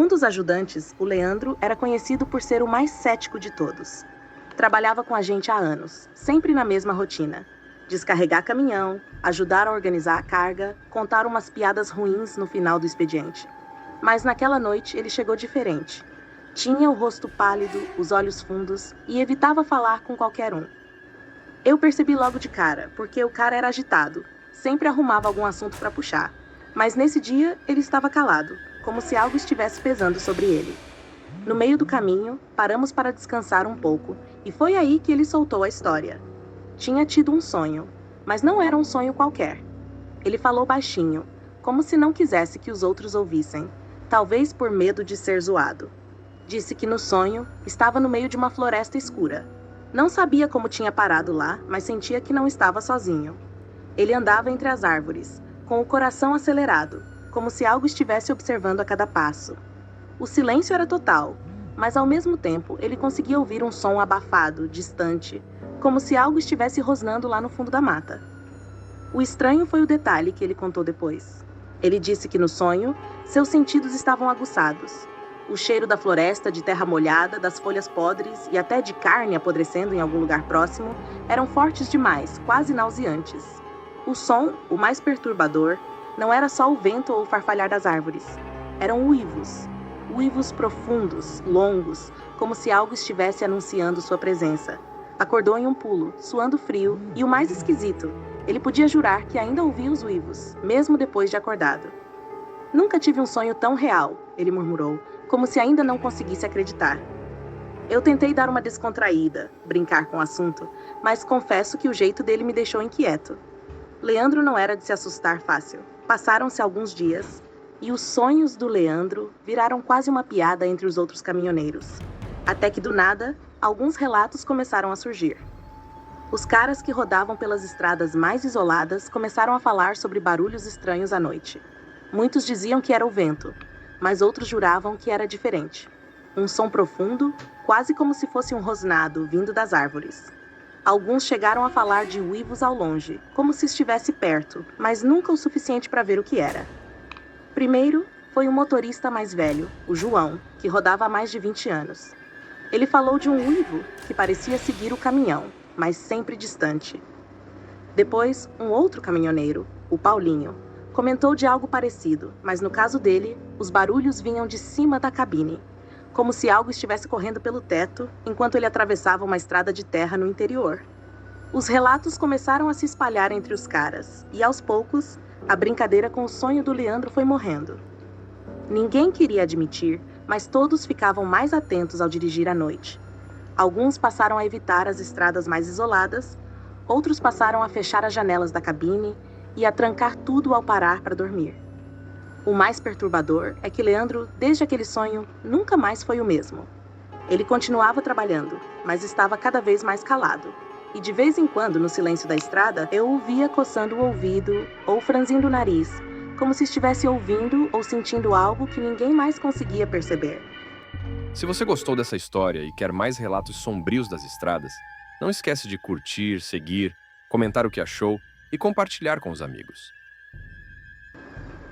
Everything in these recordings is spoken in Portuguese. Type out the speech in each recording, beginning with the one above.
Um dos ajudantes, o Leandro, era conhecido por ser o mais cético de todos. Trabalhava com a gente há anos, sempre na mesma rotina. Descarregar caminhão, ajudar a organizar a carga, contar umas piadas ruins no final do expediente. Mas naquela noite ele chegou diferente. Tinha o rosto pálido, os olhos fundos e evitava falar com qualquer um. Eu percebi logo de cara, porque o cara era agitado, sempre arrumava algum assunto para puxar. Mas nesse dia ele estava calado, como se algo estivesse pesando sobre ele. No meio do caminho, paramos para descansar um pouco, e foi aí que ele soltou a história. Tinha tido um sonho, mas não era um sonho qualquer. Ele falou baixinho, como se não quisesse que os outros ouvissem, talvez por medo de ser zoado. Disse que no sonho estava no meio de uma floresta escura. Não sabia como tinha parado lá, mas sentia que não estava sozinho. Ele andava entre as árvores, com o coração acelerado, como se algo estivesse observando a cada passo. O silêncio era total, mas ao mesmo tempo ele conseguia ouvir um som abafado, distante, como se algo estivesse rosnando lá no fundo da mata. O estranho foi o detalhe que ele contou depois. Ele disse que no sonho, seus sentidos estavam aguçados. O cheiro da floresta, de terra molhada, das folhas podres e até de carne apodrecendo em algum lugar próximo eram fortes demais, quase nauseantes. O som, o mais perturbador, não era só o vento ou o farfalhar das árvores. Eram uivos. Uivos profundos, longos, como se algo estivesse anunciando sua presença. Acordou em um pulo, suando frio, e o mais esquisito, ele podia jurar que ainda ouvia os uivos, mesmo depois de acordado. Nunca tive um sonho tão real, ele murmurou, como se ainda não conseguisse acreditar. Eu tentei dar uma descontraída, brincar com o assunto, mas confesso que o jeito dele me deixou inquieto. Leandro não era de se assustar fácil. Passaram-se alguns dias, e os sonhos do Leandro viraram quase uma piada entre os outros caminhoneiros. Até que, do nada, alguns relatos começaram a surgir. Os caras que rodavam pelas estradas mais isoladas começaram a falar sobre barulhos estranhos à noite. Muitos diziam que era o vento, mas outros juravam que era diferente. Um som profundo, quase como se fosse um rosnado vindo das árvores. Alguns chegaram a falar de uivos ao longe, como se estivesse perto, mas nunca o suficiente para ver o que era. Primeiro, foi um motorista mais velho, o João, que rodava há mais de 20 anos. Ele falou de um uivo que parecia seguir o caminhão, mas sempre distante. Depois, um outro caminhoneiro, o Paulinho, comentou de algo parecido, mas no caso dele, os barulhos vinham de cima da cabine, como se algo estivesse correndo pelo teto enquanto ele atravessava uma estrada de terra no interior. Os relatos começaram a se espalhar entre os caras, e aos poucos, a brincadeira com o sonho do Leandro foi morrendo. Ninguém queria admitir, mas todos ficavam mais atentos ao dirigir à noite. Alguns passaram a evitar as estradas mais isoladas, outros passaram a fechar as janelas da cabine e a trancar tudo ao parar para dormir. O mais perturbador é que Leandro, desde aquele sonho, nunca mais foi o mesmo. Ele continuava trabalhando, mas estava cada vez mais calado. E de vez em quando, no silêncio da estrada, eu o via coçando o ouvido ou franzindo o nariz, como se estivesse ouvindo ou sentindo algo que ninguém mais conseguia perceber. Se você gostou dessa história e quer mais relatos sombrios das estradas, não esquece de curtir, seguir, comentar o que achou e compartilhar com os amigos.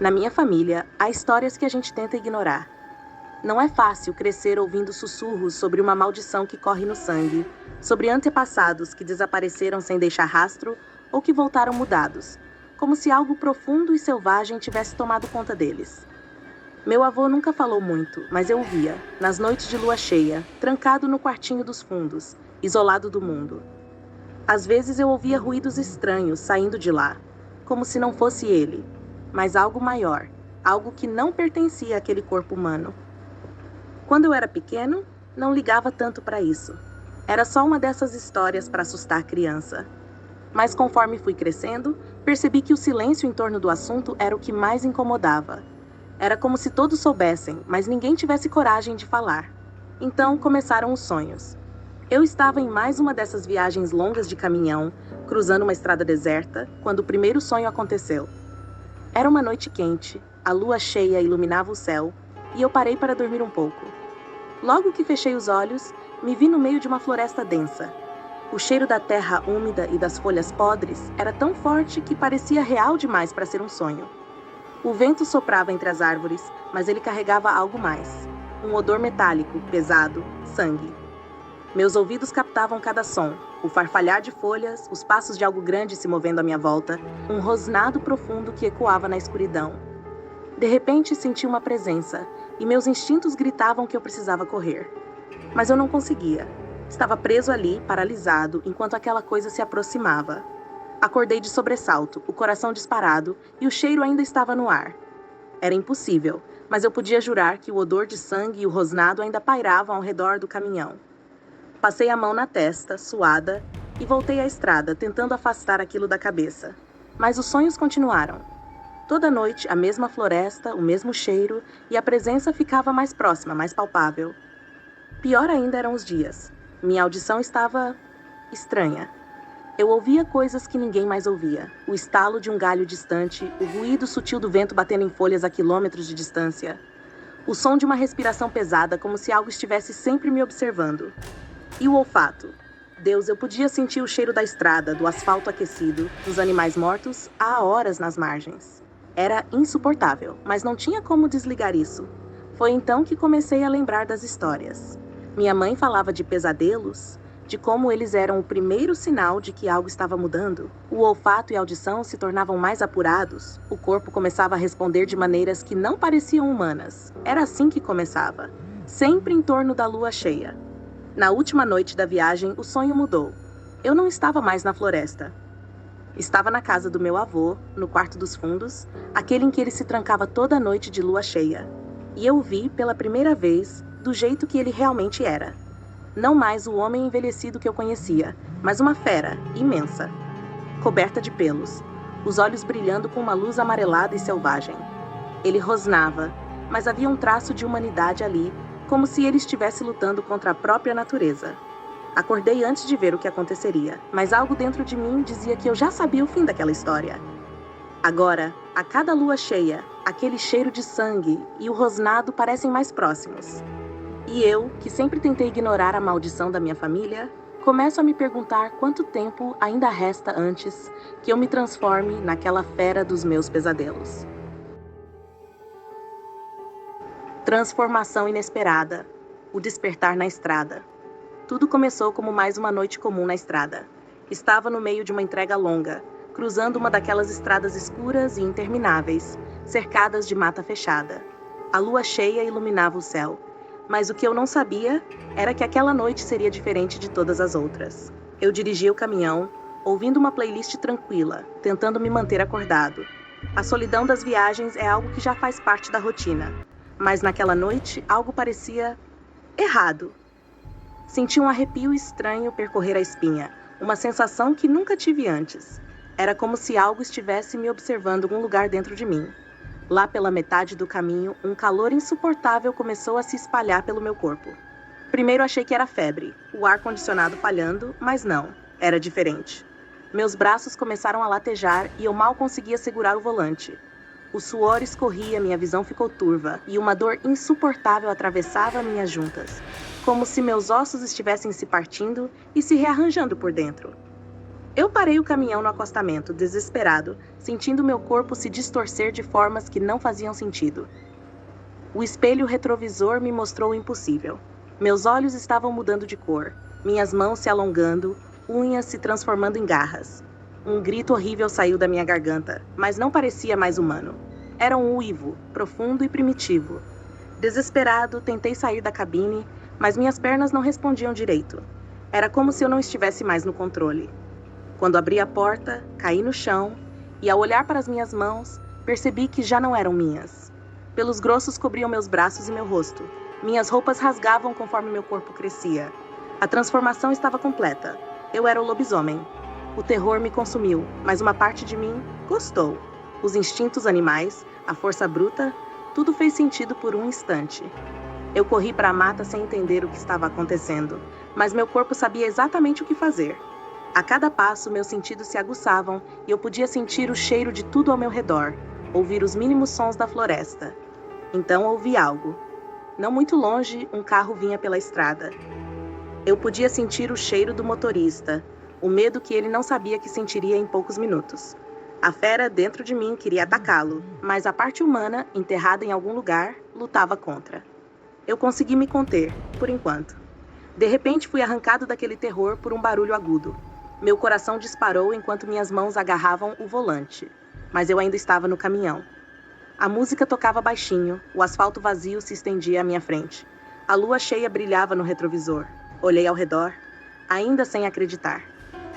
Na minha família, há histórias que a gente tenta ignorar. Não é fácil crescer ouvindo sussurros sobre uma maldição que corre no sangue, sobre antepassados que desapareceram sem deixar rastro ou que voltaram mudados, como se algo profundo e selvagem tivesse tomado conta deles. Meu avô nunca falou muito, mas eu o via, nas noites de lua cheia, trancado no quartinho dos fundos, isolado do mundo. Às vezes eu ouvia ruídos estranhos saindo de lá, como se não fosse ele, mas algo maior, algo que não pertencia àquele corpo humano. Quando eu era pequeno, não ligava tanto para isso. Era só uma dessas histórias para assustar a criança. Mas conforme fui crescendo, percebi que o silêncio em torno do assunto era o que mais incomodava. Era como se todos soubessem, mas ninguém tivesse coragem de falar. Então começaram os sonhos. Eu estava em mais uma dessas viagens longas de caminhão, cruzando uma estrada deserta, quando o primeiro sonho aconteceu. Era uma noite quente, a lua cheia iluminava o céu, e eu parei para dormir um pouco. Logo que fechei os olhos, me vi no meio de uma floresta densa. O cheiro da terra úmida e das folhas podres era tão forte que parecia real demais para ser um sonho. O vento soprava entre as árvores, mas ele carregava algo mais. Um odor metálico, pesado, sangue. Meus ouvidos captavam cada som, o farfalhar de folhas, os passos de algo grande se movendo à minha volta, um rosnado profundo que ecoava na escuridão. De repente, senti uma presença, e meus instintos gritavam que eu precisava correr. Mas eu não conseguia. Estava preso ali, paralisado, enquanto aquela coisa se aproximava. Acordei de sobressalto, o coração disparado, e o cheiro ainda estava no ar. Era impossível, mas eu podia jurar que o odor de sangue e o rosnado ainda pairavam ao redor do caminhão. Passei a mão na testa, suada, e voltei à estrada, tentando afastar aquilo da cabeça. Mas os sonhos continuaram. Toda noite, a mesma floresta, o mesmo cheiro, e a presença ficava mais próxima, mais palpável. Pior ainda eram os dias. Minha audição estava estranha. Eu ouvia coisas que ninguém mais ouvia. O estalo de um galho distante, o ruído sutil do vento batendo em folhas a quilômetros de distância. O som de uma respiração pesada, como se algo estivesse sempre me observando. E o olfato? Deus, eu podia sentir o cheiro da estrada, do asfalto aquecido, dos animais mortos há horas nas margens. Era insuportável, mas não tinha como desligar isso. Foi então que comecei a lembrar das histórias. Minha mãe falava de pesadelos, de como eles eram o primeiro sinal de que algo estava mudando. O olfato e a audição se tornavam mais apurados. O corpo começava a responder de maneiras que não pareciam humanas. Era assim que começava, sempre em torno da lua cheia. Na última noite da viagem, o sonho mudou. Eu não estava mais na floresta. Estava na casa do meu avô, no quarto dos fundos, aquele em que ele se trancava toda noite de lua cheia. E eu o vi, pela primeira vez, do jeito que ele realmente era. Não mais o homem envelhecido que eu conhecia, mas uma fera, imensa. Coberta de pelos, os olhos brilhando com uma luz amarelada e selvagem. Ele rosnava, mas havia um traço de humanidade ali, como se ele estivesse lutando contra a própria natureza. Acordei antes de ver o que aconteceria, mas algo dentro de mim dizia que eu já sabia o fim daquela história. Agora, a cada lua cheia, aquele cheiro de sangue e o rosnado parecem mais próximos. E eu, que sempre tentei ignorar a maldição da minha família, começo a me perguntar quanto tempo ainda resta antes que eu me transforme naquela fera dos meus pesadelos. Transformação inesperada. O despertar na estrada. Tudo começou como mais uma noite comum na estrada. Estava no meio de uma entrega longa, cruzando uma daquelas estradas escuras e intermináveis, cercadas de mata fechada. A lua cheia iluminava o céu, mas o que eu não sabia era que aquela noite seria diferente de todas as outras. Eu dirigia o caminhão, ouvindo uma playlist tranquila, tentando me manter acordado. A solidão das viagens é algo que já faz parte da rotina. Mas naquela noite, algo parecia errado. Senti um arrepio estranho percorrer a espinha, uma sensação que nunca tive antes. Era como se algo estivesse me observando em algum lugar dentro de mim. Lá pela metade do caminho, um calor insuportável começou a se espalhar pelo meu corpo. Primeiro achei que era febre, o ar-condicionado falhando, mas não, era diferente. Meus braços começaram a latejar e eu mal conseguia segurar o volante. O suor escorria, minha visão ficou turva, e uma dor insuportável atravessava minhas juntas, como se meus ossos estivessem se partindo e se rearranjando por dentro. Eu parei o caminhão no acostamento, desesperado, sentindo meu corpo se distorcer de formas que não faziam sentido. O espelho retrovisor me mostrou o impossível. Meus olhos estavam mudando de cor, minhas mãos se alongando, unhas se transformando em garras. Um grito horrível saiu da minha garganta, mas não parecia mais humano. Era um uivo, profundo e primitivo. Desesperado, tentei sair da cabine, mas minhas pernas não respondiam direito. Era como se eu não estivesse mais no controle. Quando abri a porta, caí no chão, e ao olhar para as minhas mãos, percebi que já não eram minhas. Pelos grossos cobriam meus braços e meu rosto. Minhas roupas rasgavam conforme meu corpo crescia. A transformação estava completa. Eu era o lobisomem. O terror me consumiu, mas uma parte de mim gostou. Os instintos animais, a força bruta, tudo fez sentido por um instante. Eu corri para a mata sem entender o que estava acontecendo, mas meu corpo sabia exatamente o que fazer. A cada passo, meus sentidos se aguçavam e eu podia sentir o cheiro de tudo ao meu redor, ouvir os mínimos sons da floresta. Então ouvi algo. Não muito longe, um carro vinha pela estrada. Eu podia sentir o cheiro do motorista, o medo que ele não sabia que sentiria em poucos minutos. A fera dentro de mim queria atacá-lo, mas a parte humana, enterrada em algum lugar, lutava contra. Eu consegui me conter, por enquanto. De repente fui arrancado daquele terror por um barulho agudo. Meu coração disparou enquanto minhas mãos agarravam o volante, mas eu ainda estava no caminhão. A música tocava baixinho, o asfalto vazio se estendia à minha frente. A lua cheia brilhava no retrovisor. Olhei ao redor, ainda sem acreditar.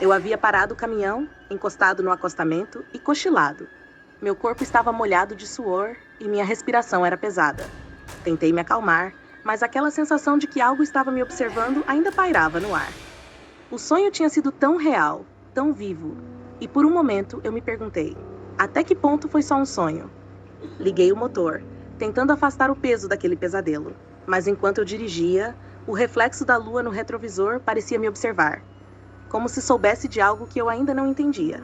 Eu havia parado o caminhão, encostado no acostamento e cochilado. Meu corpo estava molhado de suor e minha respiração era pesada. Tentei me acalmar, mas aquela sensação de que algo estava me observando ainda pairava no ar. O sonho tinha sido tão real, tão vivo, e por um momento eu me perguntei, até que ponto foi só um sonho? Liguei o motor, tentando afastar o peso daquele pesadelo, mas enquanto eu dirigia, o reflexo da lua no retrovisor parecia me observar, como se soubesse de algo que eu ainda não entendia.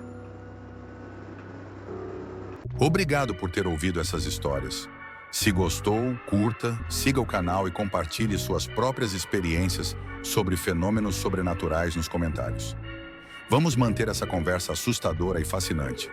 Obrigado por ter ouvido essas histórias. Se gostou, curta, siga o canal e compartilhe suas próprias experiências sobre fenômenos sobrenaturais nos comentários. Vamos manter essa conversa assustadora e fascinante.